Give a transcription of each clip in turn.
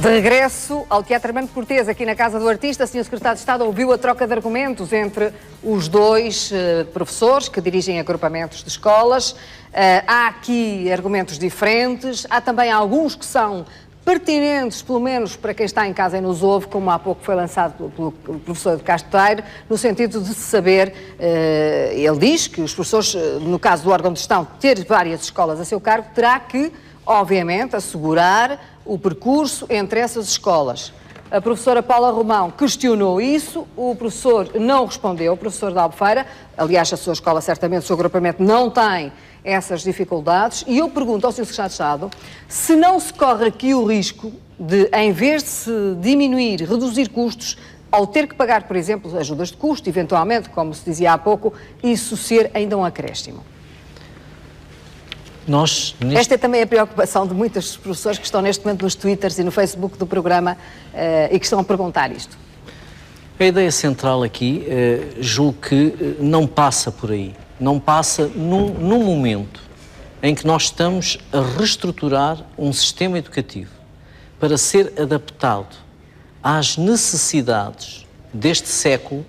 De regresso ao Teatro Armando Cortês, aqui na Casa do Artista, o Sr. Secretário de Estado ouviu a troca de argumentos entre os dois professores que dirigem agrupamentos de escolas. Há aqui argumentos diferentes, há também alguns que são pertinentes, pelo menos para quem está em casa e nos ouve, como há pouco foi lançado pelo professor de Casteiro, no sentido de saber, ele diz que os professores, no caso do órgão de gestão, ter várias escolas a seu cargo, terá que, obviamente, assegurar o percurso entre essas escolas. A professora Paula Romão questionou isso, o professor não respondeu, o professor da Albufeira, aliás, a sua escola, certamente, o seu agrupamento não tem essas dificuldades, e eu pergunto ao Sr. Secretário de Estado se não se corre aqui o risco de, em vez de se diminuir, reduzir custos, ao ter que pagar, por exemplo, ajudas de custo, eventualmente, como se dizia há pouco, isso ser ainda um acréscimo. Esta é também a preocupação de muitos professores que estão neste momento nos Twitters e no Facebook do programa e que estão a perguntar isto. A ideia central aqui, julgo que não passa por aí. Não passa num momento em que nós estamos a reestruturar um sistema educativo para ser adaptado às necessidades deste século.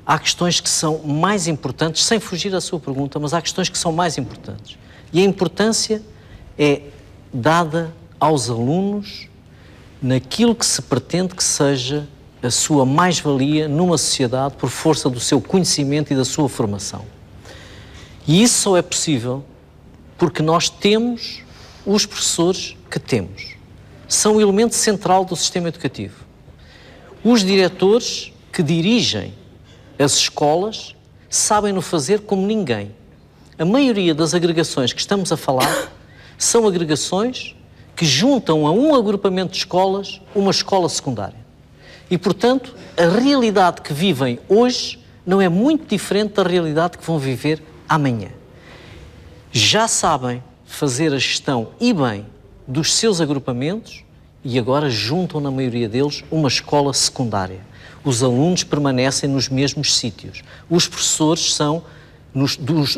Há questões que são mais importantes, sem fugir à sua pergunta, mas há questões que são mais importantes. E a importância é dada aos alunos naquilo que se pretende que seja a sua mais-valia numa sociedade por força do seu conhecimento e da sua formação. E isso só é possível porque nós temos os professores que temos. São o elemento central do sistema educativo. Os diretores que dirigem as escolas sabem-no fazer como ninguém. A maioria das agregações que estamos a falar são agregações que juntam a um agrupamento de escolas uma escola secundária. E, portanto, a realidade que vivem hoje não é muito diferente da realidade que vão viver amanhã. Já sabem fazer a gestão e bem dos seus agrupamentos e agora juntam, na maioria deles, uma escola secundária. Os alunos permanecem nos mesmos sítios. Os professores são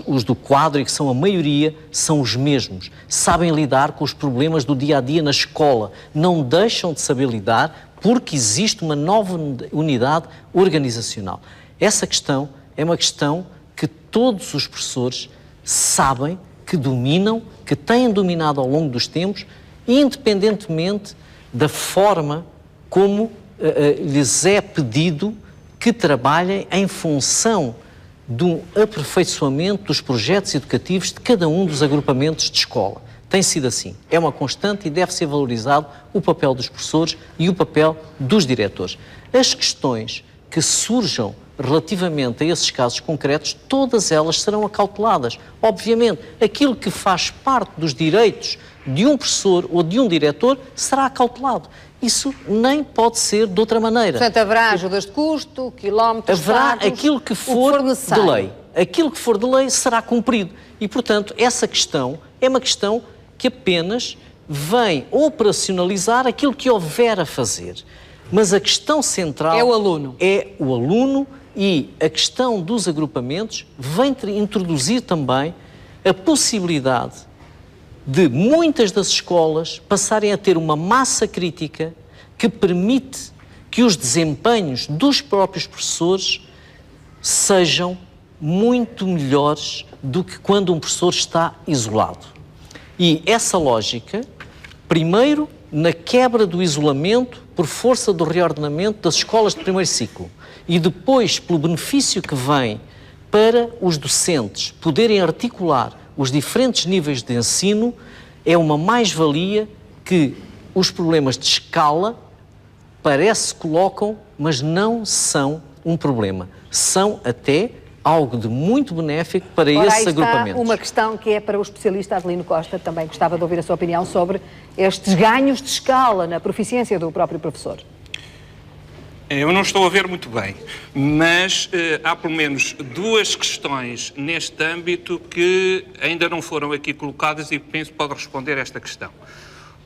os do quadro, e que são a maioria, são os mesmos. Sabem lidar com os problemas do dia-a-dia na escola. Não deixam de saber lidar porque existe uma nova unidade organizacional. Essa questão é uma questão que todos os professores sabem, que dominam, que têm dominado ao longo dos tempos, independentemente da forma como lhes é pedido que trabalhem em função do aperfeiçoamento dos projetos educativos de cada um dos agrupamentos de escola. Tem sido assim. É uma constante e deve ser valorizado o papel dos professores e o papel dos diretores. As questões que surjam relativamente a esses casos concretos, todas elas serão acauteladas. Obviamente, aquilo que faz parte dos direitos de um professor ou de um diretor será acautelado. Isso nem pode ser de outra maneira. Portanto, haverá ajudas de custo, quilómetros, haverá status, aquilo que for de lei. Aquilo que for de lei será cumprido. E, portanto, essa questão é uma questão que apenas vem operacionalizar aquilo que houver a fazer. Mas a questão central é o aluno. É o aluno, e a questão dos agrupamentos vem introduzir também a possibilidade de muitas das escolas passarem a ter uma massa crítica que permite que os desempenhos dos próprios professores sejam muito melhores do que quando um professor está isolado. E essa lógica, primeiro, na quebra do isolamento por força do reordenamento das escolas de primeiro ciclo e depois pelo benefício que vem para os docentes poderem articular os diferentes níveis de ensino, é uma mais-valia que os problemas de escala parece que colocam, mas não são um problema. São até algo de muito benéfico para esses agrupamentos. Uma questão que é para o especialista Adelino Costa, também gostava de ouvir a sua opinião sobre estes ganhos de escala na proficiência do próprio professor. Eu não estou a ver muito bem, mas há pelo menos duas questões neste âmbito que ainda não foram aqui colocadas e penso que pode responder a esta questão.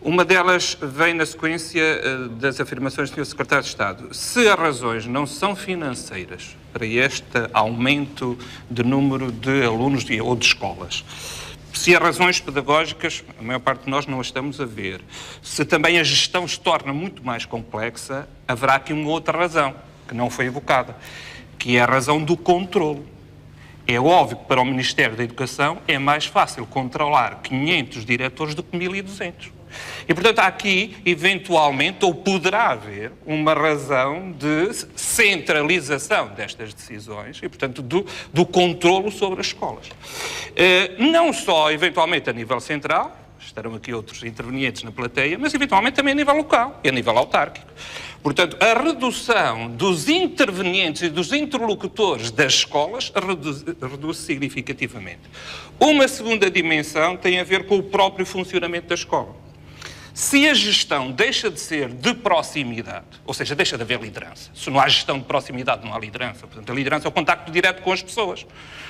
Uma delas vem na sequência das afirmações do Sr. Secretário de Estado. Se as razões não são financeiras para este aumento de número de alunos ou de escolas, Se as razões pedagógicas, a maior parte de nós não as estamos a ver, se também a gestão se torna muito mais complexa, haverá aqui uma outra razão, que não foi evocada, que é a razão do controlo. É óbvio que para o Ministério da Educação é mais fácil controlar 500 diretores do que 1.200. E, portanto, há aqui, eventualmente, ou poderá haver, uma razão de centralização destas decisões e, portanto, do controlo sobre as escolas. Não só, eventualmente, a nível central, estarão aqui outros intervenientes na plateia, mas, eventualmente, também a nível local e a nível autárquico. Portanto, a redução dos intervenientes e dos interlocutores das escolas reduz significativamente. Uma segunda dimensão tem a ver com o próprio funcionamento da escola. Se a gestão deixa de ser de proximidade, ou seja, deixa de haver liderança. Se não há gestão de proximidade, não há liderança. Portanto, a liderança é o contacto direto com as pessoas.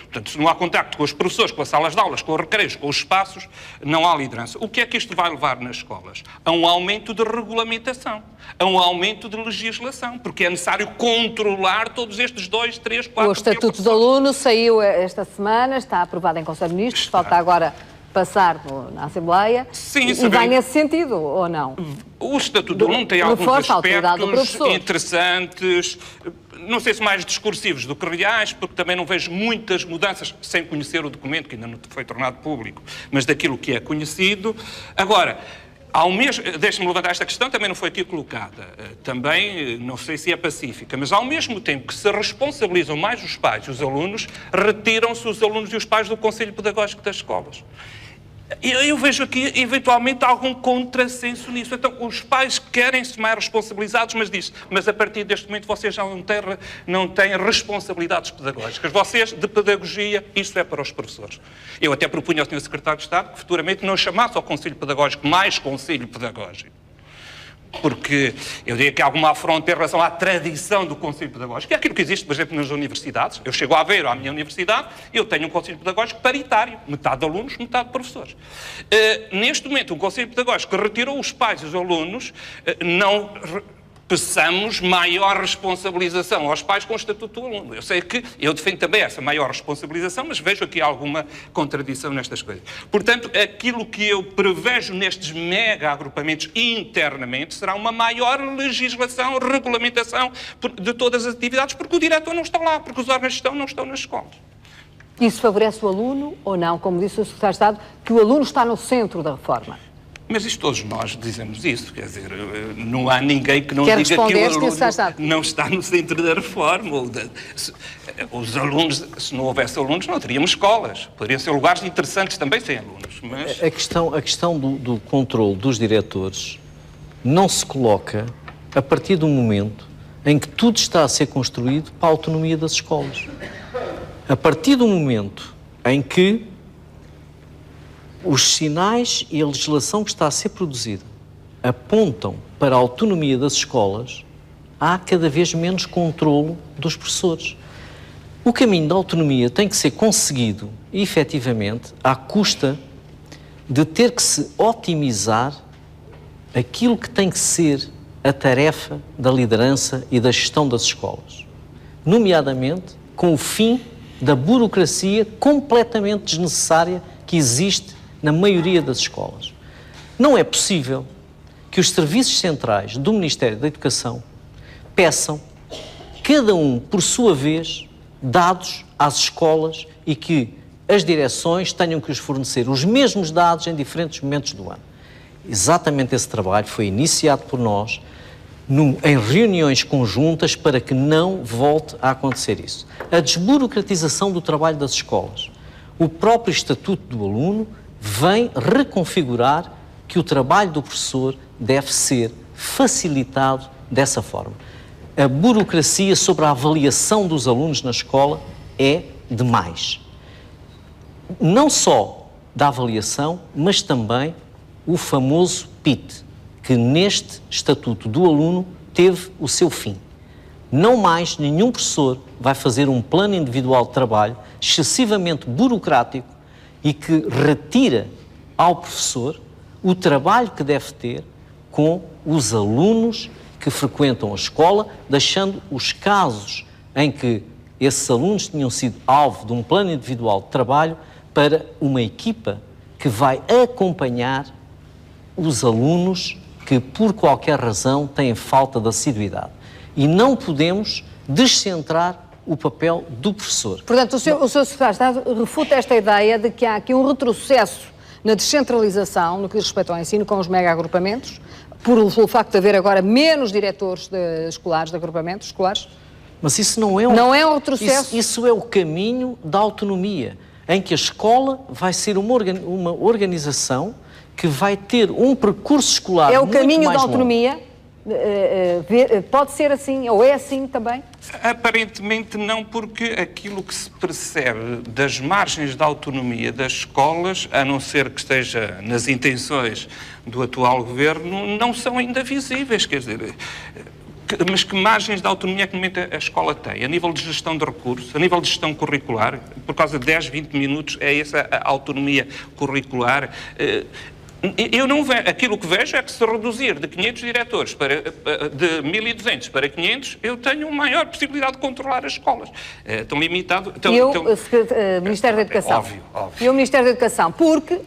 Portanto, se não há contacto com os professores, com as salas de aulas, com os recreios, com os espaços, não há liderança. O que é que isto vai levar nas escolas? A um aumento de regulamentação, a um aumento de legislação, porque é necessário controlar todos estes 2, 3, 4... O Estatuto do Aluno saiu esta semana, está aprovado em Conselho de Ministros, falta agora passar na Assembleia. Sim, e vai nesse sentido, ou não? O Estatuto do Aluno tem alguns aspectos interessantes, não sei se mais discursivos do que reais, porque também não vejo muitas mudanças, sem conhecer o documento, que ainda não foi tornado público, mas daquilo que é conhecido. Agora, deixe-me levantar esta questão, também não foi aqui colocada. Também, não sei se é pacífica, mas ao mesmo tempo que se responsabilizam mais os pais e os alunos, retiram-se os alunos e os pais do Conselho Pedagógico das escolas. Eu vejo aqui, eventualmente, algum contrassenso nisso. Então, os pais querem-se mais responsabilizados, mas a partir deste momento vocês já não têm responsabilidades pedagógicas. Vocês, de pedagogia, isso é para os professores. Eu até propunha ao Sr. Secretário de Estado que futuramente não chamasse ao Conselho Pedagógico mais Conselho Pedagógico. Porque eu diria que há alguma afronta em relação à tradição do Conselho Pedagógico, que é aquilo que existe, por exemplo, nas universidades. Eu chego a Aveiro, à minha universidade, eu tenho um Conselho Pedagógico paritário, metade de alunos, metade de professores. Neste momento, o Conselho Pedagógico retirou os pais e os alunos, não peçamos maior responsabilização aos pais com o Estatuto do Aluno. Eu sei que eu defendo também essa maior responsabilização, mas vejo aqui alguma contradição nestas coisas. Portanto, aquilo que eu prevejo nestes mega agrupamentos internamente será uma maior legislação, regulamentação de todas as atividades, porque o diretor não está lá, porque os órgãos de gestão não estão nas escolas. Isso favorece o aluno ou não? Como disse o Secretário de Estado, que o aluno está no centro da reforma. Mas isto todos nós dizemos isso, quer dizer, não há ninguém que não diga que o aluno não está no centro da reforma. Os alunos, se não houvesse alunos, não teríamos escolas. Poderiam ser lugares interessantes também sem alunos. Mas... A questão do controle dos diretores não se coloca a partir do momento em que tudo está a ser construído para a autonomia das escolas. A partir do momento em que os sinais e a legislação que está a ser produzida apontam para a autonomia das escolas, há cada vez menos controlo dos professores. O caminho da autonomia tem que ser conseguido, efetivamente, à custa de ter que se otimizar aquilo que tem que ser a tarefa da liderança e da gestão das escolas, nomeadamente com o fim da burocracia completamente desnecessária que existe na maioria das escolas. Não é possível que os serviços centrais do Ministério da Educação peçam, cada um por sua vez, dados às escolas e que as direções tenham que os fornecer os mesmos dados em diferentes momentos do ano. Exatamente esse trabalho foi iniciado por nós em reuniões conjuntas para que não volte a acontecer isso. A desburocratização do trabalho das escolas. O próprio Estatuto do Aluno vem reconfigurar que o trabalho do professor deve ser facilitado dessa forma. A burocracia sobre a avaliação dos alunos na escola é demais. Não só da avaliação, mas também o famoso PIT, que neste Estatuto do Aluno teve o seu fim. Não mais nenhum professor vai fazer um plano individual de trabalho excessivamente burocrático e que retira ao professor o trabalho que deve ter com os alunos que frequentam a escola, deixando os casos em que esses alunos tinham sido alvo de um plano individual de trabalho para uma equipa que vai acompanhar os alunos que, por qualquer razão, têm falta de assiduidade. E não podemos descentrar o papel do professor. Portanto, o seu secretário de Estado refuta esta ideia de que há aqui um retrocesso na descentralização no que diz respeito ao ensino com os mega-agrupamentos, pelo facto de haver agora menos diretores escolares, de agrupamentos escolares? Mas isso não é um... Não é um retrocesso? Isso é o caminho da autonomia, em que a escola vai ser uma organização que vai ter um percurso escolar muito mais longo. É o caminho da autonomia? Pode ser assim, ou é assim também? Aparentemente não, porque aquilo que se percebe das margens da autonomia das escolas, a não ser que esteja nas intenções do atual governo, não são ainda visíveis, quer dizer... Mas que margens de autonomia que a escola tem? A nível de gestão de recursos, a nível de gestão curricular, por causa de 10, 20 minutos, é essa a autonomia curricular. Eu não vejo, aquilo que vejo é que se reduzir de 500 diretores de 1.200 para 500, eu tenho maior possibilidade de controlar as escolas. Tão limitado... Ministério da Educação. Óbvio. E o Ministério da Educação, porque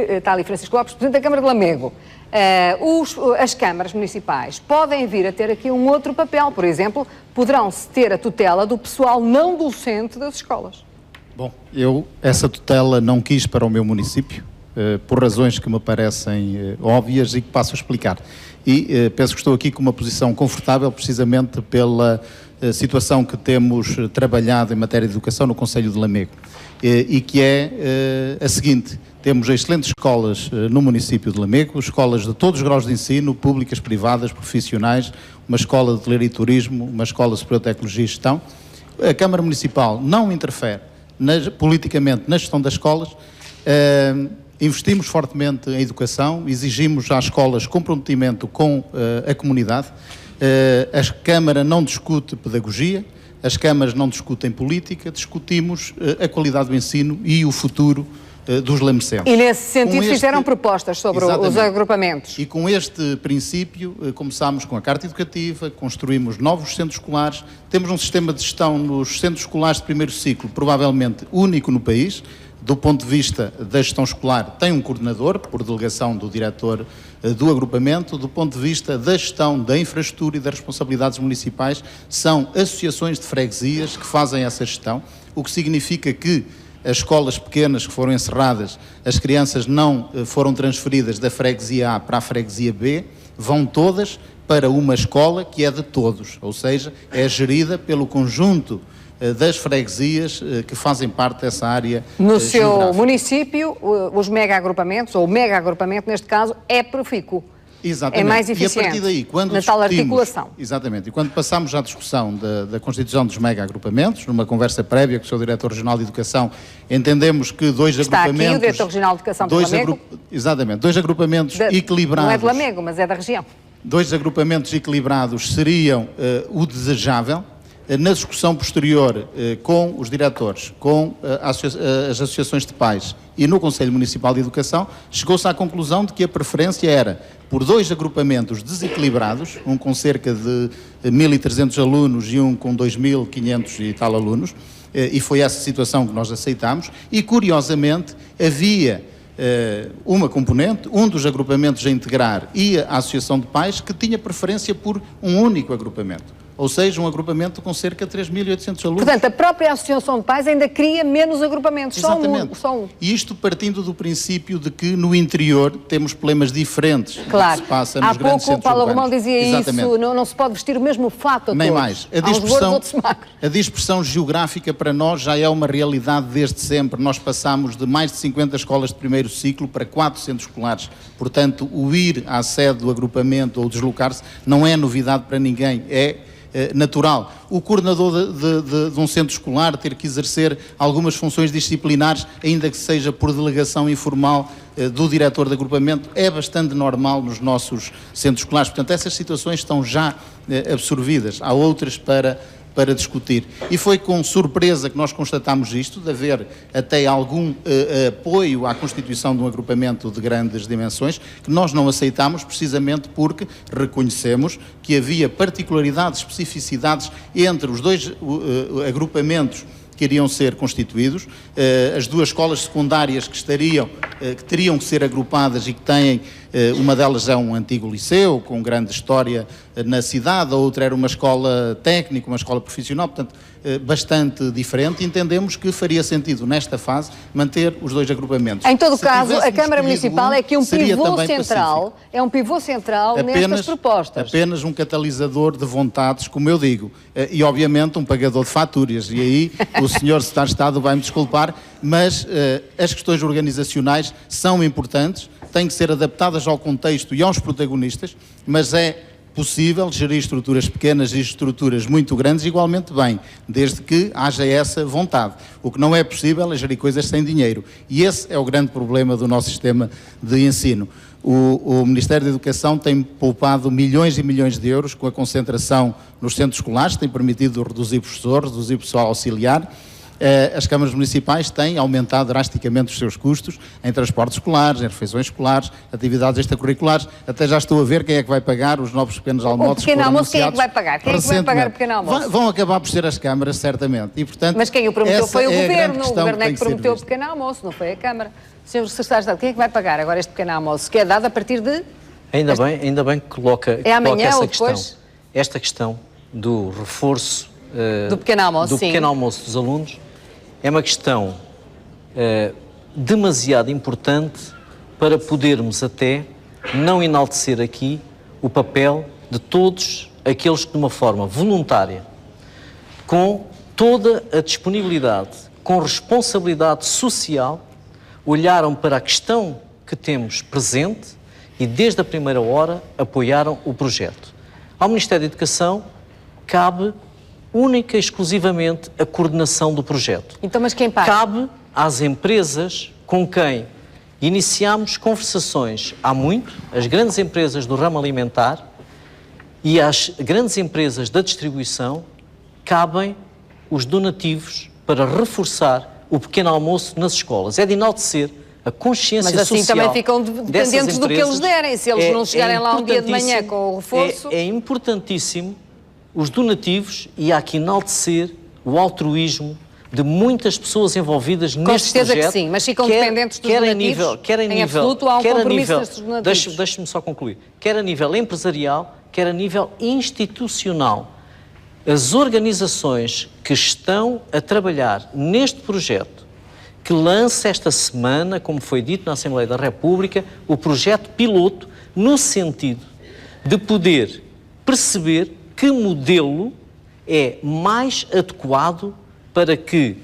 está ali Francisco Lopes, Presidente da Câmara de Lamego, as câmaras municipais podem vir a ter aqui um outro papel. Por exemplo, poderão-se ter a tutela do pessoal não docente das escolas. Bom, eu essa tutela não quis para o meu município, por razões que me parecem óbvias e que passo a explicar. E penso que estou aqui com uma posição confortável, precisamente pela situação que temos trabalhado em matéria de educação no Concelho de Lamego, e que é a seguinte: temos excelentes escolas no município de Lamego, escolas de todos os graus de ensino, públicas, privadas, profissionais, uma escola de hotelaria e turismo, uma escola superior de tecnologia e gestão. A Câmara Municipal não interfere politicamente na gestão das escolas. Investimos fortemente em educação, exigimos às escolas comprometimento com a comunidade. A Câmara não discute pedagogia, as câmaras não discutem política, discutimos a qualidade do ensino e o futuro dos lamecenses. E nesse sentido fizeram propostas sobre os agrupamentos. E com este princípio começámos com a Carta Educativa, construímos novos centros escolares, temos um sistema de gestão nos centros escolares de primeiro ciclo, provavelmente único no país. Do ponto de vista da gestão escolar, tem um coordenador, por delegação do diretor do agrupamento. Do ponto de vista da gestão da infraestrutura e das responsabilidades municipais, são associações de freguesias que fazem essa gestão, o que significa que as escolas pequenas que foram encerradas, as crianças não foram transferidas da freguesia A para a freguesia B, vão todas para uma escola que é de todos, ou seja, é gerida pelo conjunto das freguesias que fazem parte dessa área no seu município, os mega-agrupamentos, ou o mega-agrupamento neste caso, é profícuo. Exatamente. É mais eficiente. E a partir daí, quando na tal articulação. Exatamente. E quando passamos à discussão da constituição dos mega-agrupamentos, numa conversa prévia com o seu Diretor Regional de Educação, entendemos que dois agrupamentos... Está aqui o Diretor Regional de Educação de Lamego. Exatamente. Dois agrupamentos equilibrados... Não é de Lamego, mas é da região. Dois agrupamentos equilibrados seriam o desejável. Na discussão posterior com os diretores, com as associações de pais e no Conselho Municipal de Educação, chegou-se à conclusão de que a preferência era por dois agrupamentos desequilibrados, um com cerca de 1.300 alunos e um com 2.500 e tal alunos, e foi essa situação que nós aceitámos, e curiosamente havia uma componente, um dos agrupamentos a integrar e a Associação de Pais, que tinha preferência por um único agrupamento. Ou seja, um agrupamento com cerca de 3.800 alunos. Portanto, a própria Associação de Pais ainda cria menos agrupamentos. Exatamente. Só um. E isto partindo do princípio de que no interior temos problemas diferentes. Claro. Que se passa nos grandes centros urbanos. Há pouco o Paulo Romão dizia Exatamente. isso, não se pode vestir o mesmo fato a nem todos. Mais. A dispersão geográfica para nós já é uma realidade desde sempre. Nós passamos de mais de 50 escolas de primeiro ciclo para 4 centros escolares. Portanto, o ir à sede do agrupamento ou deslocar-se não é novidade para ninguém, é natural. O coordenador de um centro escolar ter que exercer algumas funções disciplinares, ainda que seja por delegação informal do diretor de agrupamento, é bastante normal nos nossos centros escolares. Portanto, essas situações estão já absorvidas. Há outras para discutir. E foi com surpresa que nós constatámos isto, de haver até algum apoio à constituição de um agrupamento de grandes dimensões, que nós não aceitámos precisamente porque reconhecemos que havia particularidades, especificidades entre os dois agrupamentos que iriam ser constituídos, as 2 escolas secundárias que teriam que ser agrupadas e que têm, uma delas é um antigo liceu, com grande história na cidade, a outra era uma escola técnica, uma escola profissional, portanto, bastante diferente. Entendemos que faria sentido, nesta fase, manter os 2 agrupamentos. Em todo caso, a Câmara Municipal é que um pivô central nestas propostas. Apenas um catalisador de vontades, como eu digo, e obviamente um pagador de faturas, e aí o senhor Secretário de Estado vai-me desculpar, mas as questões organizacionais são importantes, têm que ser adaptadas ao contexto e aos protagonistas, mas é possível gerir estruturas pequenas e estruturas muito grandes igualmente bem, desde que haja essa vontade. O que não é possível é gerir coisas sem dinheiro. E esse é o grande problema do nosso sistema de ensino. O Ministério da Educação tem poupado milhões e milhões de euros com a concentração nos centros escolares, tem permitido reduzir professores, reduzir pessoal auxiliar. As câmaras municipais têm aumentado drasticamente os seus custos em transportes escolares, em refeições escolares, atividades extracurriculares. Até já estou a ver quem é que vai pagar os novos pequenos almoços. O pequeno almoço, quem é que vai pagar? Quem é que vai pagar o pequeno almoço? Vão acabar por ser as câmaras, certamente. E, portanto, mas quem o prometeu foi o Governo. O Governo é que prometeu o visto. pequeno almoço, não foi a Câmara. Senhor Secretário de Estado, quem é que vai pagar agora este pequeno almoço? Que é dado a partir de... Ainda bem que coloca amanhã essa ou questão. depois? Esta questão do reforço do pequeno almoço, sim. pequeno almoço dos alunos é uma questão demasiado importante para podermos até não enaltecer aqui o papel de todos aqueles que de uma forma voluntária, com toda a disponibilidade, com responsabilidade social, olharam para a questão que temos presente e desde a primeira hora apoiaram o projeto. Ao Ministério da Educação cabe única e exclusivamente a coordenação do projeto. Então, mas quem paga? Cabe às empresas com quem iniciamos conversações há muito, as grandes empresas do ramo alimentar e às grandes empresas da distribuição, cabem os donativos para reforçar o pequeno almoço nas escolas. É de enaltecer a consciência social. Mas assim também ficam dependentes do que eles derem. Se eles não chegarem lá um dia de manhã com o reforço... É importantíssimo os donativos e há que enaltecer o altruísmo de muitas pessoas envolvidas neste projeto. Com certeza que sim, mas ficam dependentes dos donativos? Em absoluto há um compromisso nestes donativos. Deixe-me só concluir. Quer a nível empresarial, quer a nível institucional. As organizações que estão a trabalhar neste projeto, que lança esta semana, como foi dito na Assembleia da República, o projeto piloto, no sentido de poder perceber que modelo é mais adequado para que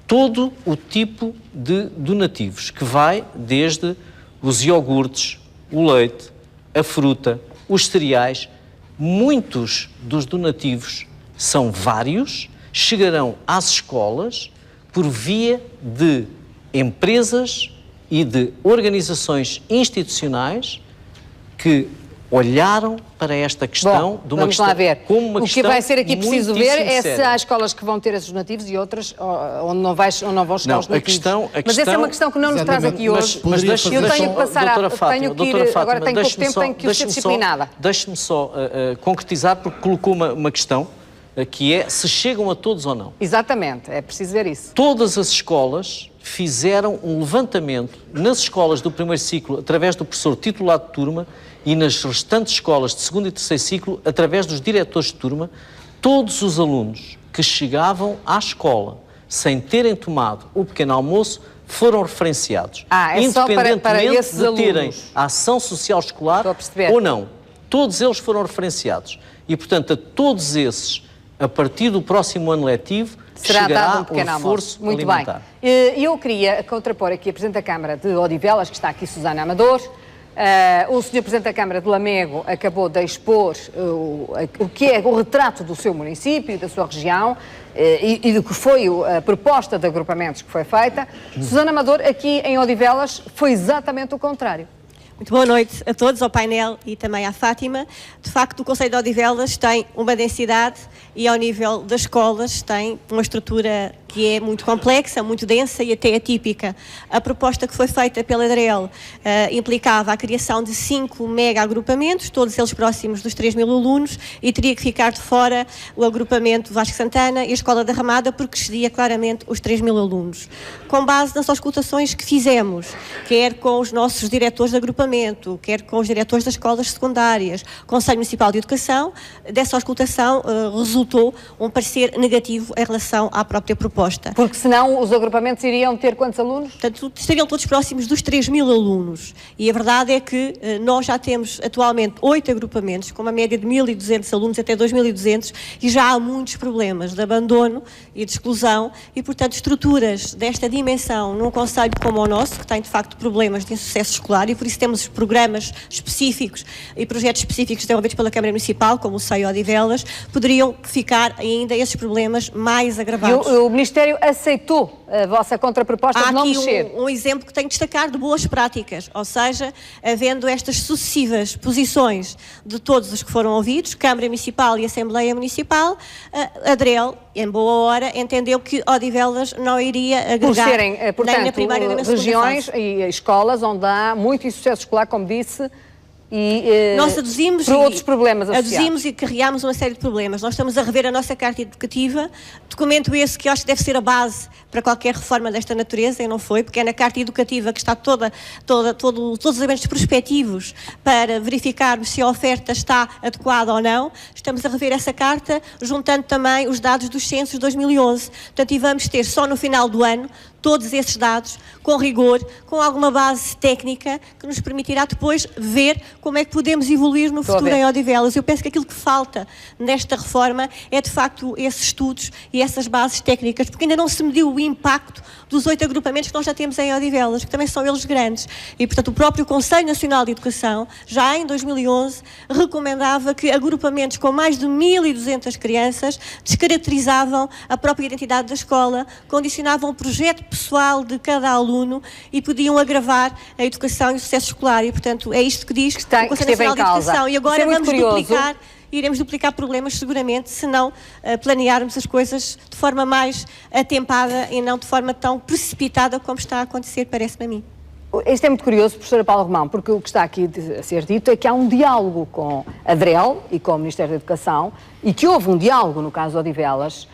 todo o tipo de donativos, que vai desde os iogurtes, o leite, a fruta, os cereais, muitos dos donativos são vários, chegarão às escolas por via de empresas e de organizações institucionais que olharam para esta questão de uma vamos questão lá ver. Como uma o que vai ser aqui preciso ver é séria. se há escolas que vão ter esses donativos e outras onde não vão chegar os donativos. Mas essa é uma questão que não nos traz aqui hoje. Mas eu tenho que passar agora tenho pouco tempo, tenho que ser disciplinada. Deixe-me só concretizar, porque colocou uma questão que é se chegam a todos ou não. Exatamente, é preciso ver isso. Todas as escolas fizeram um levantamento nas escolas do primeiro ciclo, através do professor titular de turma, e nas restantes escolas de segundo e terceiro ciclo, através dos diretores de turma, todos os alunos que chegavam à escola sem terem tomado o pequeno almoço foram referenciados. Independentemente para esses de terem alunos. a ação social escolar ou não. Todos eles foram referenciados. E, portanto, a todos esses, a partir do próximo ano letivo, será dado um pequeno reforço muito alimentar. Bem. Eu queria contrapor aqui a Presidente da Câmara de Odivelas, que está aqui, Susana Amador. O Sr. Presidente da Câmara de Lamego acabou de expor o que é o retrato do seu município, da sua região e do que foi a proposta de agrupamentos que foi feita. Susana Amador, aqui em Odivelas, foi exatamente o contrário. Muito boa noite a todos, ao painel e também à Fátima. De facto, o Concelho de Odivelas tem uma densidade e, ao nível das escolas, tem uma estrutura que é muito complexa, muito densa e até atípica. A proposta que foi feita pela ADREL implicava a criação de 5 mega-agrupamentos, todos eles próximos dos 3.000 alunos, e teria que ficar de fora o agrupamento Vasco Santana e a Escola da Ramada, porque excedia claramente os 3.000 alunos. Com base nas auscultações que fizemos, quer com os nossos diretores de agrupamento, quer com os diretores das escolas secundárias, Conselho Municipal de Educação, dessa auscultação resultou um parecer negativo em relação à própria proposta. Porque senão os agrupamentos iriam ter quantos alunos? Portanto, estariam todos próximos dos 3.000 alunos. E a verdade é que nós já temos atualmente 8 agrupamentos, com uma média de 1.200 alunos até 2.200, e já há muitos problemas de abandono e de exclusão, e portanto estruturas desta dimensão num concelho como o nosso, que tem de facto problemas de insucesso escolar, e por isso temos programas específicos e projetos específicos desenvolvidos pela Câmara Municipal, como o SEI Odivelas, poderiam ficar ainda esses problemas mais agravados. O Ministério aceitou a vossa contraproposta de não mexer. Há aqui um exemplo que tenho de destacar de boas práticas, ou seja, havendo estas sucessivas posições de todos os que foram ouvidos, Câmara Municipal e Assembleia Municipal, a ADREL, em boa hora, entendeu que Odivelas não iria agregar por serem, portanto, nem na primeira nem na segunda regiões fase. e escolas onde há muito insucesso escolar, como disse, e nós aduzimos por outros problemas associados. Aduzimos e criámos uma série de problemas. Nós estamos a rever a nossa carta educativa, documento esse que eu acho que deve ser a base para qualquer reforma desta natureza, e não foi, porque é na carta educativa que está todos os elementos prospectivos para verificarmos se a oferta está adequada ou não. Estamos a rever essa carta, juntando também os dados dos censos de 2011. Portanto, e vamos ter só no final do ano todos esses dados, com rigor, com alguma base técnica, que nos permitirá depois ver como é que podemos evoluir no futuro em Odivelas. Eu penso que aquilo que falta nesta reforma é, de facto, esses estudos e essas bases técnicas, porque ainda não se mediu o impacto dos 8 agrupamentos que nós já temos em Odivelas, que também são eles grandes. E, portanto, o próprio Conselho Nacional de Educação, já em 2011, recomendava que agrupamentos com mais de 1.200 crianças descaracterizavam a própria identidade da escola, condicionavam o projeto pessoal de cada aluno e podiam agravar a educação e o sucesso escolar. E, portanto, é isto que diz o Conselho Nacional de Educação. E agora vamos duplicar, iremos duplicar problemas seguramente, se não planearmos as coisas de forma mais atempada e não de forma tão precipitada como está a acontecer, parece-me a mim. Isto é muito curioso, professora Paula Romão, porque o que está aqui a ser dito é que há um diálogo com a ADREL e com o Ministério da Educação, e que houve um diálogo no caso de Odivelas,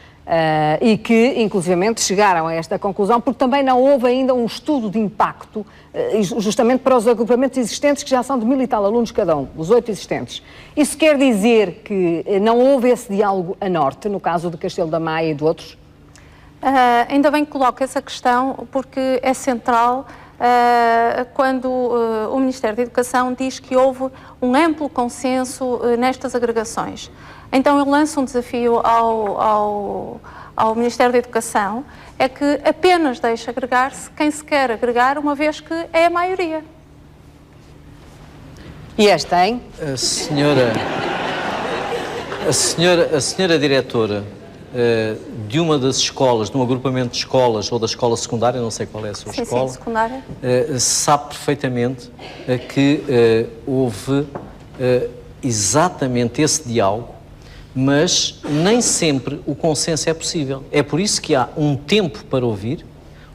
e que, inclusivamente, chegaram a esta conclusão, porque também não houve ainda um estudo de impacto, justamente para os agrupamentos existentes, que já são de 1.000 e tal alunos cada um, os 8 existentes. Isso quer dizer que não houve esse diálogo a norte, no caso de Castelo da Maia e de outros? Ainda bem que coloco essa questão, porque é central quando o Ministério da Educação diz que houve um amplo consenso nestas agregações. Então eu lanço um desafio ao Ministério da Educação, é que apenas deixe agregar-se quem se quer agregar, uma vez que é a maioria. E esta, hein? A senhora diretora de uma das escolas, de um agrupamento de escolas ou da escola secundária, não sei qual é a sua escola, secundária, sabe perfeitamente que houve exatamente esse diálogo, mas nem sempre o consenso é possível. É por isso que há um tempo para ouvir,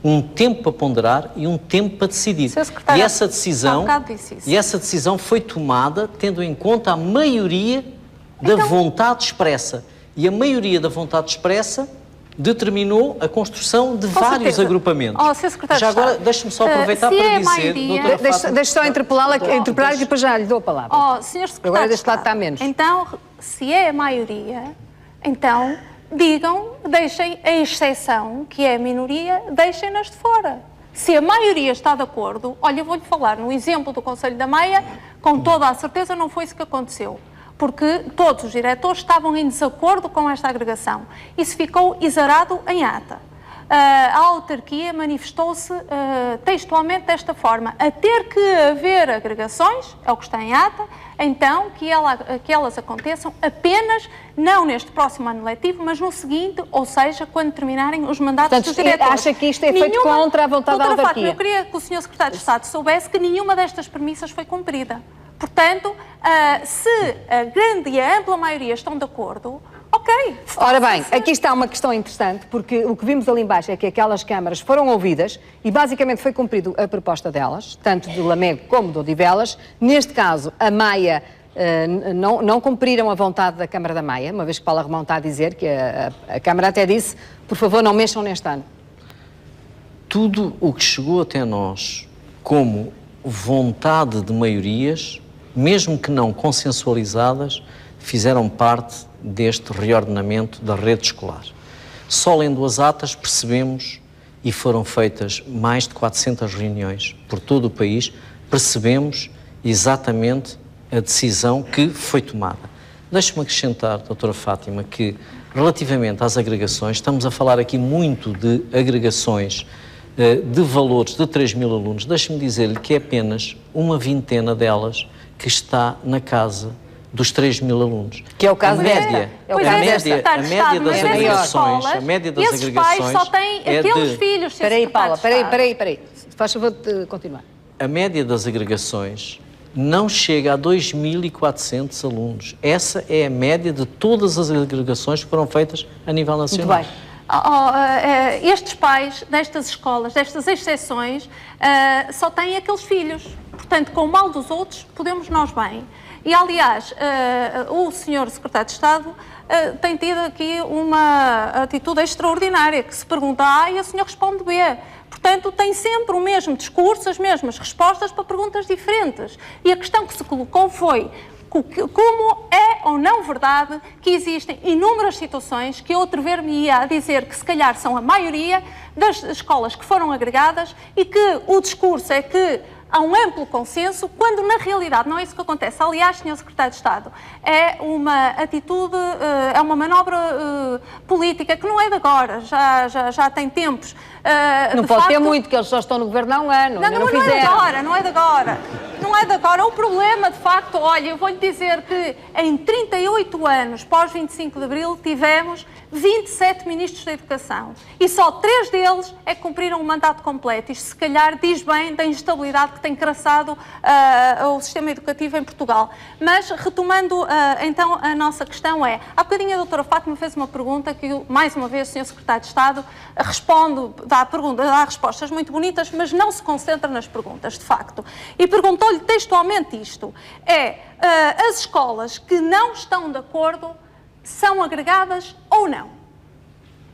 um tempo para ponderar e um tempo para decidir. E essa decisão foi tomada tendo em conta a maioria da vontade expressa. E a maioria da vontade expressa determinou a construção de vários agrupamentos. Já agora, deixe-me só aproveitar para dizer... Deixe só interpelar e depois já lhe dou a palavra. Senhor Secretário agora deste lado está menos. Então, se é a maioria, então digam, deixem a exceção, que é a minoria, deixem-nas de fora. Se a maioria está de acordo, olha, eu vou-lhe falar no exemplo do Concelho da Maia, com toda a certeza não foi isso que aconteceu, porque todos os diretores estavam em desacordo com esta agregação. Isso ficou exarado em ata. a autarquia manifestou-se textualmente desta forma: a ter que haver agregações, é o que está em ata, então que elas aconteçam apenas, não neste próximo ano letivo, mas no seguinte, ou seja, quando terminarem os mandatos dos diretores. Acha que isto é feito contra a vontade da autarquia? Eu queria que o Sr. Secretário de Estado soubesse que nenhuma destas premissas foi cumprida. Portanto, se a grande e a ampla maioria estão de acordo, ok. Ora bem, aqui está uma questão interessante, porque o que vimos ali embaixo é que aquelas câmaras foram ouvidas e basicamente foi cumprido a proposta delas, tanto do Lamego como do Odivelas. Neste caso, a Maia não cumpriram a vontade da Câmara da Maia, uma vez que Paula Romão está a dizer que a Câmara até disse, por favor, não mexam neste ano. Tudo o que chegou até nós como vontade de maiorias, mesmo que não consensualizadas, fizeram parte deste reordenamento da rede escolar. Só lendo as atas percebemos, e foram feitas mais de 400 reuniões por todo o país, percebemos exatamente a decisão que foi tomada. Deixe-me acrescentar, doutora Fátima, que relativamente às agregações, estamos a falar aqui muito de agregações de valores de 3.000 alunos. Deixe-me dizer-lhe que é apenas uma vintena delas que está na casa dos 3.000 alunos. Que é o caso a média, a média das agregações, a média das esses pais só têm aqueles filhos. Espera aí, Paula, espera aí. Faz favor de continuar. A média das agregações não chega a 2.400 alunos. Essa é a média de todas as agregações que foram feitas a nível nacional. Muito bem. Estes pais destas escolas, destas exceções, só têm aqueles filhos. Portanto, com o mal dos outros, podemos nós bem. E, aliás, o Sr. Secretário de Estado tem tido aqui uma atitude extraordinária, que se pergunta A e o senhor responde B. Portanto, tem sempre o mesmo discurso, as mesmas respostas para perguntas diferentes. E a questão que se colocou foi: como é ou não verdade que existem inúmeras situações que eu atrever-me-ia a dizer que se calhar são a maioria das escolas que foram agregadas e que o discurso é que há um amplo consenso, quando na realidade não é isso que acontece. Aliás, Sr. Secretário de Estado, é uma atitude, é uma manobra política que não é de agora, já tem tempos. Não pode ter muito, que eles só estão no governo há um ano. Não é de agora. O problema, de facto, olha, eu vou-lhe dizer que em 38 anos, pós-25 de Abril, tivemos 27 ministros da Educação e só 3 deles é que cumpriram o mandato completo. Isto, se calhar, diz bem da instabilidade que tem craçado o sistema educativo em Portugal. Mas, retomando, então, a nossa questão é: há bocadinho a doutora Fátima fez uma pergunta que, mais uma vez, o Sr. Secretário de Estado responde, dá respostas muito bonitas, mas não se concentra nas perguntas, de facto. E perguntou-lhe textualmente isto: as escolas que não estão de acordo são agregadas ou não?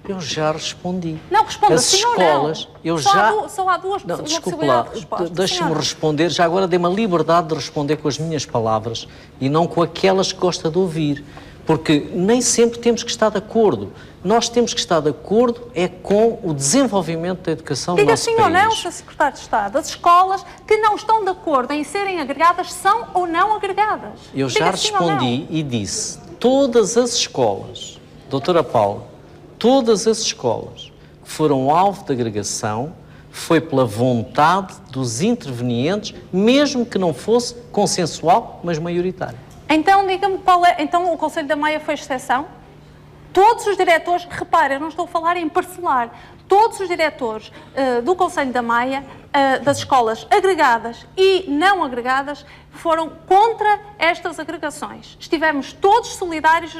Eu já respondi. Não, responda as sim escolas, ou não. Só há duas não, desculpe possibilidades lá, de resposta. Deixe-me responder, já agora dê-me a liberdade de responder com as minhas palavras e não com aquelas que gosta de ouvir, porque nem sempre temos que estar de acordo. Nós temos que estar de acordo com o desenvolvimento da educação do nosso país. Diga sim ou não, Sr. Secretário de Estado, as escolas que não estão de acordo em serem agregadas são ou não agregadas? Eu já respondi e disse: todas as escolas, doutora Paula, todas as escolas que foram alvo de agregação foi pela vontade dos intervenientes, mesmo que não fosse consensual, mas maioritário. Então, diga-me, então o Conselho da Maia foi exceção? Todos os diretores, repare, eu não estou a falar em parcelar, todos os diretores do Conselho da Maia, das escolas agregadas e não agregadas, foram contra estas agregações. Estivemos todos solidários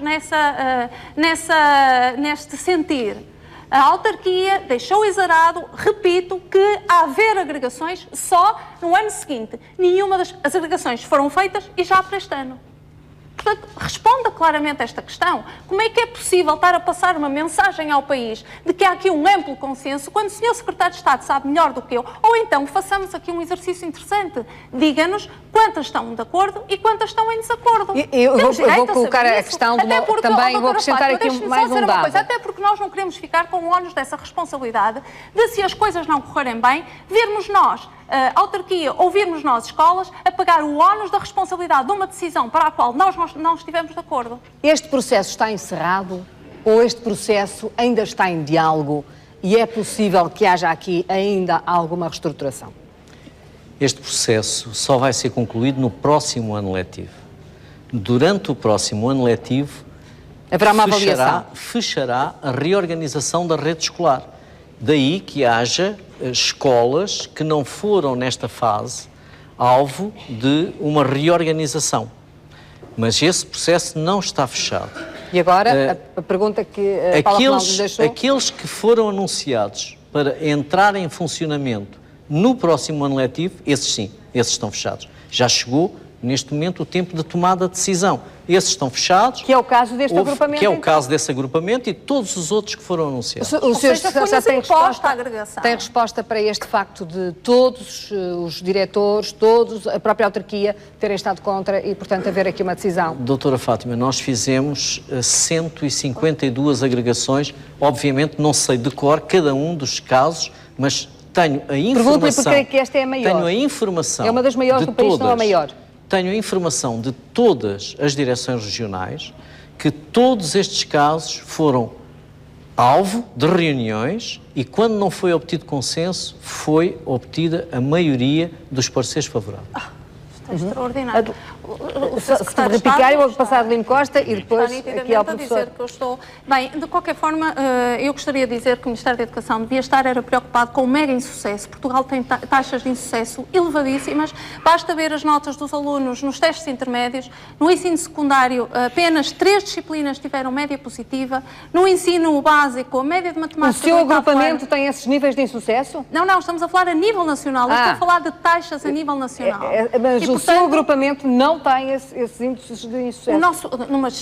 neste sentir. A autarquia deixou exarado, repito, que a haver agregações só no ano seguinte. Nenhuma das agregações foram feitas e já para este ano. Portanto, responda claramente a esta questão. Como é que é possível estar a passar uma mensagem ao país de que há aqui um amplo consenso quando o Sr. Secretário de Estado sabe melhor do que eu? Ou então façamos aqui um exercício interessante. Diga-nos quantas estão de acordo e quantas estão em desacordo. Eu vou colocar a questão também, vou acrescentar aqui mais um dado. Até porque nós não queremos ficar com o ónus dessa responsabilidade de, se as coisas não correrem bem, virmos nós, autarquia, ou virmos nós, escolas, a pagar o ónus da responsabilidade de uma decisão para a qual nós não estivemos de acordo. Este processo está encerrado ou este processo ainda está em diálogo e é possível que haja aqui ainda alguma reestruturação? Este processo só vai ser concluído no próximo ano letivo. Durante o próximo ano letivo, haverá uma avaliação. Fechará a reorganização da rede escolar. Daí que haja escolas que não foram, nesta fase, alvo de uma reorganização. Mas esse processo não está fechado. E agora, a pergunta que a Paula Ronaldo deixou... Aqueles que foram anunciados para entrar em funcionamento no próximo ano letivo, esses sim, esses estão fechados. Já chegou, neste momento, o tempo de tomada de decisão. Esses estão fechados. Que é o caso deste agrupamento. Que é o então. caso desse agrupamento e todos os outros que foram anunciados. O senhor já tem resposta, à agregação. Tem resposta para este facto de todos os diretores, todos, a própria autarquia, terem estado contra e, portanto, haver aqui uma decisão? Doutora Fátima, nós fizemos 152 agregações. Obviamente não sei de cor cada um dos casos, mas tenho a informação... Pergunto-lhe porque é que esta é a maior. Tenho a informação... É uma das maiores do país, não a maior. Tenho a informação de todas as direções regionais que todos estes casos foram alvo de reuniões e, quando não foi obtido consenso, foi obtida a maioria dos pareceres favoráveis. Isto é extraordinário. Se repicar, eu vou passar de Lino Costa e depois aqui ao professor. Dizer que eu estou... Bem, de qualquer forma, eu gostaria de dizer que o Ministério da Educação devia estar preocupado com o mega insucesso. Portugal tem taxas de insucesso elevadíssimas. Basta ver as notas dos alunos nos testes intermédios. No ensino secundário, apenas 3 disciplinas tiveram média positiva. No ensino básico, a média de matemática... O seu agrupamento tem esses níveis de insucesso? Não, estamos a falar a nível nacional. Eu estou a falar de taxas a nível nacional. Mas o seu agrupamento não tem esses índices de insucesso?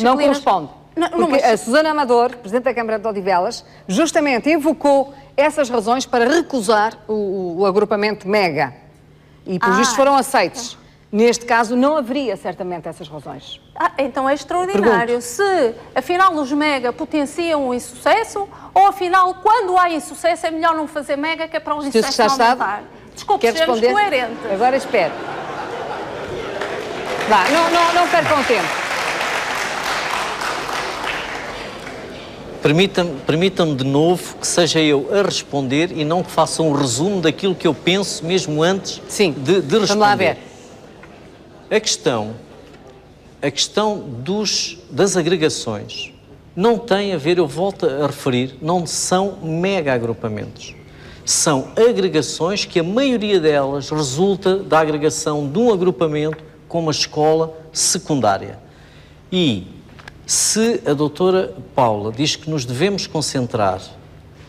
Não corresponde. Porque a Susana Amador, Presidente da Câmara de Odivelas, justamente invocou essas razões para recusar o agrupamento MEGA. E, por isto, foram aceitos. Neste caso, não haveria, certamente, essas razões. Então é extraordinário. Se, afinal, os MEGA potenciam o insucesso, ou, afinal, quando há insucesso, é melhor não fazer MEGA, que é para o insucesso não aumentar. Desculpe, sejamos coerentes. Agora espero. Vá, não percam tempo. Permitam-me de novo que seja eu a responder e não que faça um resumo daquilo que eu penso mesmo antes de responder. Vamos lá ver. A questão das agregações não tem a ver, eu volto a referir, não são mega agrupamentos. São agregações que a maioria delas resulta da agregação de um agrupamento com uma escola secundária. E se a doutora Paula diz que nos devemos concentrar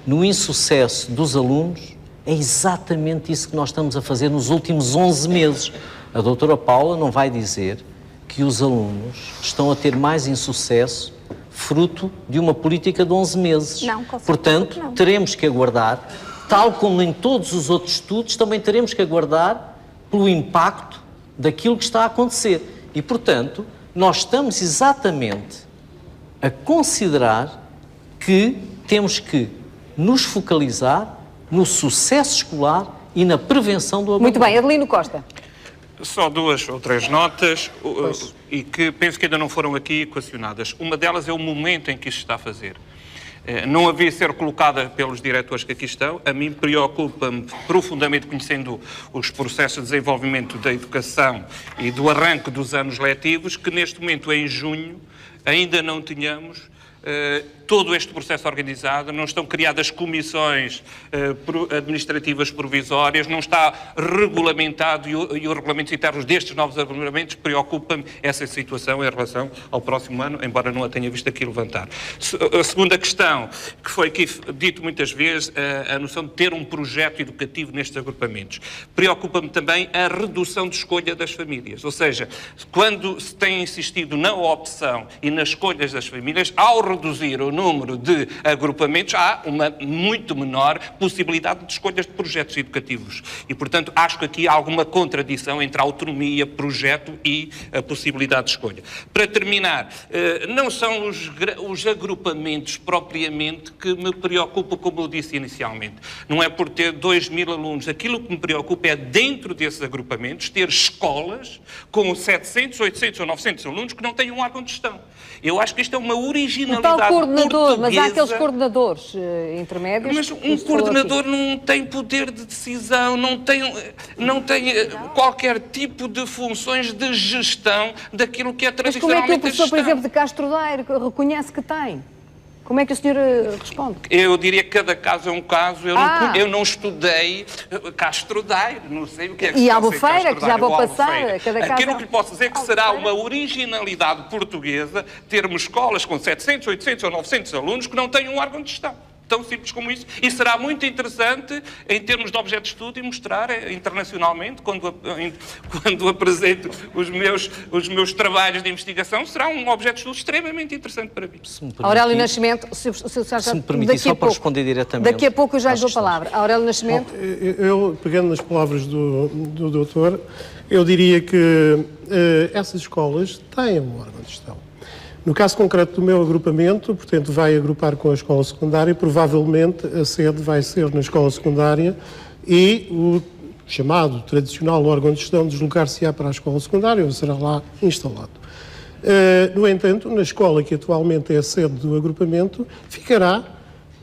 no insucesso dos alunos, é exatamente isso que nós estamos a fazer nos últimos 11 meses. A doutora Paula não vai dizer que os alunos estão a ter mais insucesso fruto de uma política de 11 meses. Não, com certeza. Portanto, não. Teremos que aguardar, tal como em todos os outros estudos, também teremos que aguardar pelo impacto daquilo que está a acontecer. E, portanto, nós estamos exatamente a considerar que temos que nos focalizar no sucesso escolar e na prevenção do abandono. Muito bem, Adelino Costa. Só 2 ou 3 notas e que penso que ainda não foram aqui equacionadas. Uma delas é o momento em que isto está a fazer. Não havia ser colocada pelos diretores que aqui estão. A mim preocupa-me profundamente, conhecendo os processos de desenvolvimento da educação e do arranque dos anos letivos, que neste momento, em junho, ainda não tínhamos todo este processo organizado, não estão criadas comissões administrativas provisórias, não está regulamentado e os regulamentos internos destes novos regulamentos. Preocupa-me essa situação em relação ao próximo ano, embora não a tenha visto aqui levantar. A segunda questão, que foi aqui dito muitas vezes, a noção de ter um projeto educativo nestes agrupamentos. Preocupa-me também a redução de escolha das famílias, ou seja, quando se tem insistido na opção e nas escolhas das famílias, ao reduzir o número de agrupamentos, há uma muito menor possibilidade de escolhas de projetos educativos. E, portanto, acho que aqui há alguma contradição entre a autonomia, projeto e a possibilidade de escolha. Para terminar, não são os agrupamentos propriamente que me preocupam, como eu disse inicialmente. Não é por ter 2.000 alunos. Aquilo que me preocupa é, dentro desses agrupamentos, ter escolas com 700, 800 ou 900 alunos que não têm um ar-condição. Eu acho que isto é uma originalidade coordenador, mas há portuguesa... aqueles coordenadores intermédios... Mas um coordenador não tem poder de decisão, não tem qualquer tipo de funções de gestão daquilo que é Mas como é que o tradicionalmente a professor, por gestão. exemplo, de Castro Daire reconhece que tem? Como é que o senhor responde? Eu diria que cada caso é um caso. Eu não estudei Castro Daire, não sei o que é que E se passa em Albufeira, Castro que já Daire, vou ou passar, Albufeira. cada caso Aquilo é- que lhe posso dizer é que será Albufeira? uma originalidade portuguesa termos escolas com 700, 800 ou 900 alunos que não têm um órgão de gestão. Tão simples como isso. E será muito interessante, em termos de objeto de estudo, e mostrar internacionalmente, quando apresento os meus trabalhos de investigação, será um objeto de estudo extremamente interessante para mim. Aurélio Nascimento, se me permitir, só para responder diretamente Daqui a pouco eu já lhe às dou a questões. palavra. Aurélio Nascimento, Eu, pegando nas palavras do doutor, eu diria que essas escolas têm um órgão de gestão. No caso concreto do meu agrupamento, portanto, vai agrupar com a escola secundária, provavelmente a sede vai ser na escola secundária e o chamado tradicional órgão de gestão deslocar-se-á para a escola secundária, ou será lá instalado. No entanto, na escola que atualmente é a sede do agrupamento, ficará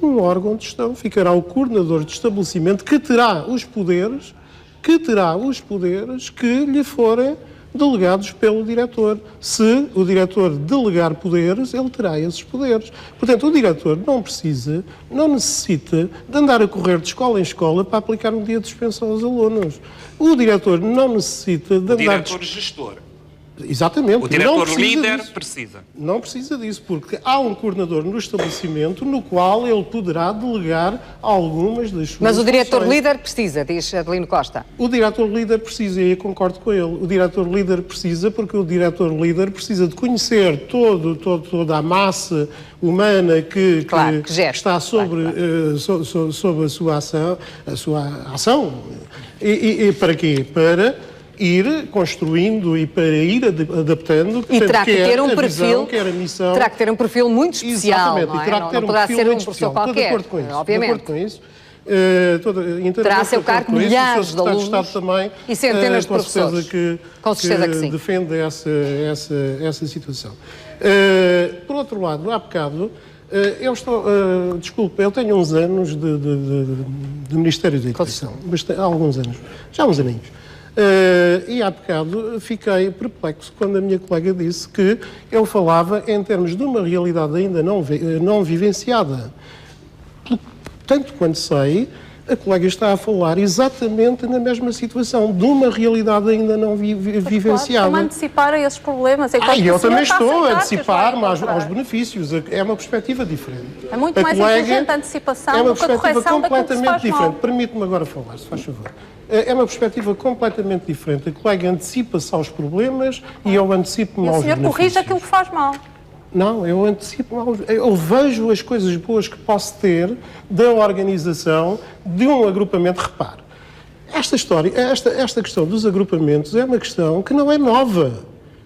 um órgão de gestão, ficará o coordenador de estabelecimento que terá os poderes que lhe forem delegados pelo diretor. Se o diretor delegar poderes, ele terá esses poderes. Portanto, o diretor não necessita de andar a correr de escola em escola para aplicar um dia de suspensão aos alunos. O diretor não necessita de andar... Diretor gestor. Exatamente. O diretor não precisa líder disso. precisa. Não precisa disso, porque há um coordenador no estabelecimento no qual ele poderá delegar algumas das suas mas o diretor funções. líder precisa, diz Adelino Costa. O diretor líder precisa, e eu concordo com ele, o diretor líder precisa, porque o diretor líder precisa de conhecer toda a massa humana que está sobre a sua ação. E para quê? Para ir construindo e para ir adaptando. E terá que ter um perfil, quer a missão. Terá que ter um perfil muito especial, Exatamente, não é? e terá que ter não poderá perfil ser um muito professor especial. qualquer, Estou de acordo com isso. obviamente. De acordo com isso. Terá a seu cargo milhares de alunos também, e centenas de professores. Com certeza que sim. Defende essa situação. Por outro lado, há bocado, eu tenho uns anos de Ministério da Educação, há alguns anos, já há uns aninhos. E há bocado fiquei perplexo quando a minha colega disse que eu falava em termos de uma realidade ainda não vivenciada. Tanto quanto sei, a colega está a falar exatamente na mesma situação, de uma realidade ainda não vivenciada. Como antecipar a esses problemas. Eu também estou a antecipar-me aos benefícios. É uma perspectiva diferente. É muito mais inteligente a antecipação do que a correção daquilo que se faz mal. Permite-me agora falar, se faz favor. É uma perspectiva completamente diferente. A colega antecipa-se aos problemas e eu antecipo-me aos benefícios. E o senhor corrige aquilo que faz mal. Não, eu antecipo-me eu vejo as coisas boas que posso ter da organização de um agrupamento. Repare, esta questão dos agrupamentos é uma questão que não é nova.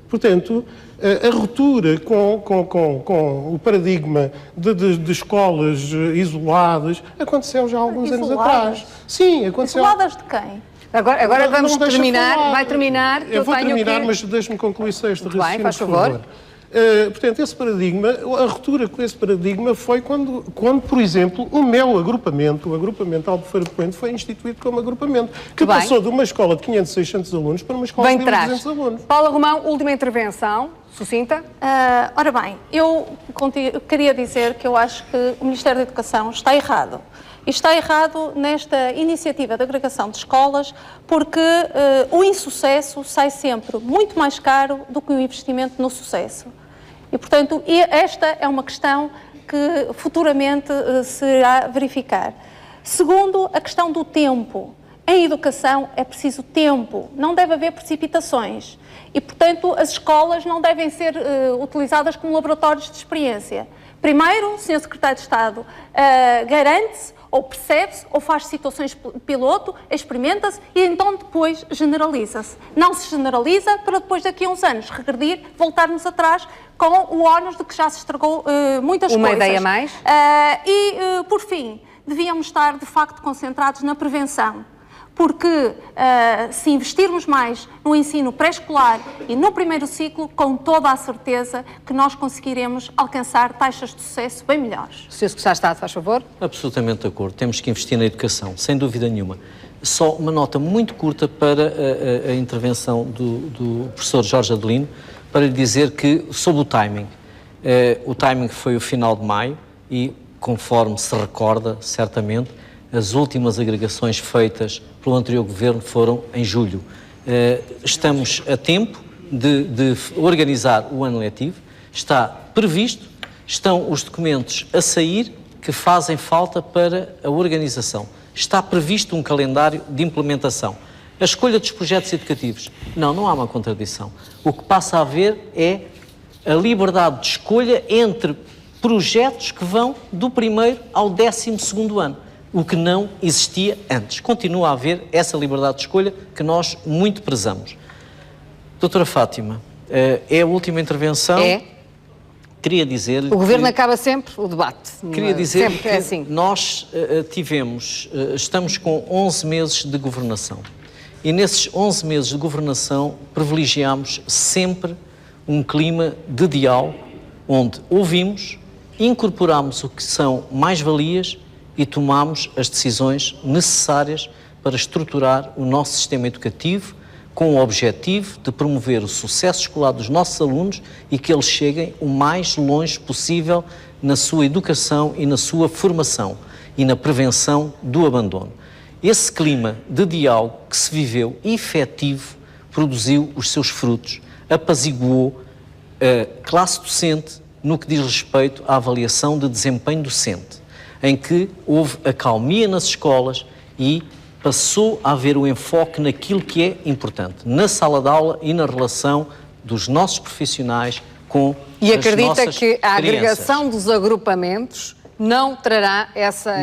Portanto, a ruptura com o paradigma de escolas isoladas aconteceu já há alguns anos atrás. Sim, aconteceu. Isoladas de quem? Agora vamos terminar. Vai terminar. Eu vou terminar, mas deixe-me concluir só este raciocínio, bem, faz por favor. Portanto, esse paradigma, a ruptura com esse paradigma foi quando, por exemplo, o meu agrupamento, o agrupamento Albufeira de Poente, foi instituído como agrupamento, que passou de uma escola de 500, 600 alunos para uma escola de 1.200 alunos. Paula Romão, última intervenção, sucinta. Ora bem, eu queria dizer que eu acho que o Ministério da Educação está errado. E está errado nesta iniciativa de agregação de escolas porque o insucesso sai sempre muito mais caro do que o investimento no sucesso. E, portanto, esta é uma questão que futuramente se irá verificar. Segundo, a questão do tempo. Em educação é preciso tempo, não deve haver precipitações. E, portanto, as escolas não devem ser utilizadas como laboratórios de experiência. Primeiro, o Sr. Secretário de Estado garante-se, ou percebe-se, ou faz situações piloto, experimenta-se e então depois generaliza-se. Não se generaliza para depois daqui a uns anos regredir, voltarmos atrás com o ónus de que já se estragou muitas coisas. Uma ideia mais? Por fim, devíamos estar de facto concentrados na prevenção. porque se investirmos mais no ensino pré-escolar e no primeiro ciclo, com toda a certeza que nós conseguiremos alcançar taxas de sucesso bem melhores. Sr. Secretário de Estado, faz favor. Absolutamente de acordo. Temos que investir na educação, sem dúvida nenhuma. Só uma nota muito curta para a intervenção do professor Jorge Adelino, para lhe dizer que, sobre o timing foi o final de maio e, conforme se recorda, certamente, as últimas agregações feitas pelo anterior governo foram em julho. Estamos a tempo de organizar o ano letivo, está previsto, estão os documentos a sair que fazem falta para a organização. Está previsto um calendário de implementação. A escolha dos projetos educativos, não há uma contradição. O que passa a haver é a liberdade de escolha entre projetos que vão do 1º ao 12º ano, o que não existia antes. Continua a haver essa liberdade de escolha que nós muito prezamos. Doutora Fátima, é a última intervenção. É. Queria dizer-lhe O Governo acaba sempre o debate. Queria dizer sempre que é assim. nós estamos com 11 meses de governação. E nesses 11 meses de governação privilegiamos sempre um clima de diálogo, onde ouvimos, incorporamos o que são mais-valias e tomamos as decisões necessárias para estruturar o nosso sistema educativo com o objetivo de promover o sucesso escolar dos nossos alunos e que eles cheguem o mais longe possível na sua educação e na sua formação e na prevenção do abandono. Esse clima de diálogo que se viveu efetivo produziu os seus frutos, apaziguou a classe docente no que diz respeito à avaliação de desempenho docente, em que houve acalmia nas escolas e passou a haver o enfoque naquilo que é importante, na sala de aula e na relação dos nossos profissionais com E as acredita nossas que a crianças. agregação dos agrupamentos não trará essa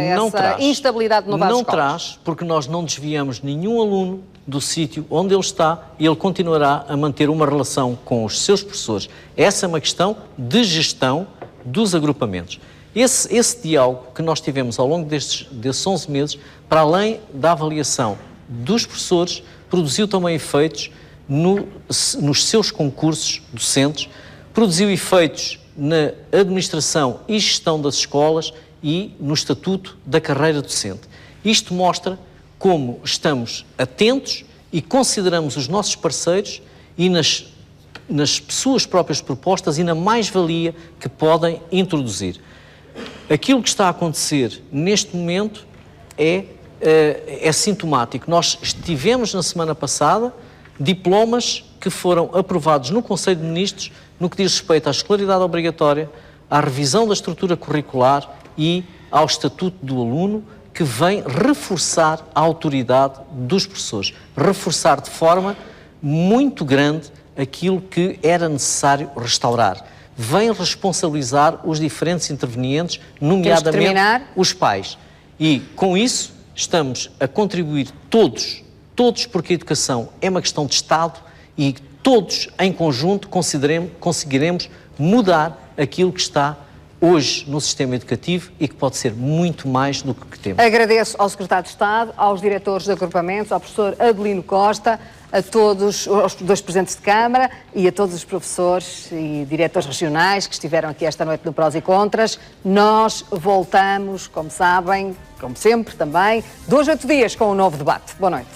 instabilidade no Não traz, porque nós não desviamos nenhum aluno do sítio onde ele está e ele continuará a manter uma relação com os seus professores. Essa é uma questão de gestão dos agrupamentos. Esse diálogo que nós tivemos ao longo desses 11 meses, para além da avaliação dos professores, produziu também efeitos nos seus concursos docentes, produziu efeitos na administração e gestão das escolas e no estatuto da carreira docente. Isto mostra como estamos atentos e consideramos os nossos parceiros e nas suas próprias propostas e na mais-valia que podem introduzir. Aquilo que está a acontecer neste momento é sintomático. Nós tivemos na semana passada diplomas que foram aprovados no Conselho de Ministros no que diz respeito à escolaridade obrigatória, à revisão da estrutura curricular e ao estatuto do aluno, que vem reforçar a autoridade dos professores, reforçar de forma muito grande aquilo que era necessário restaurar. Vem responsabilizar os diferentes intervenientes, nomeadamente os pais. E, com isso, estamos a contribuir todos, porque a educação é uma questão de Estado e todos, em conjunto, conseguiremos mudar aquilo que está hoje no sistema educativo e que pode ser muito mais do que temos. Agradeço ao Secretário de Estado, aos diretores de agrupamentos, ao professor Adelino Costa, a todos os dois presidentes de Câmara e a todos os professores e diretores regionais que estiveram aqui esta noite no Prós e Contras. Nós voltamos, como sabem, como sempre também, 2 a 8 dias com um novo debate. Boa noite.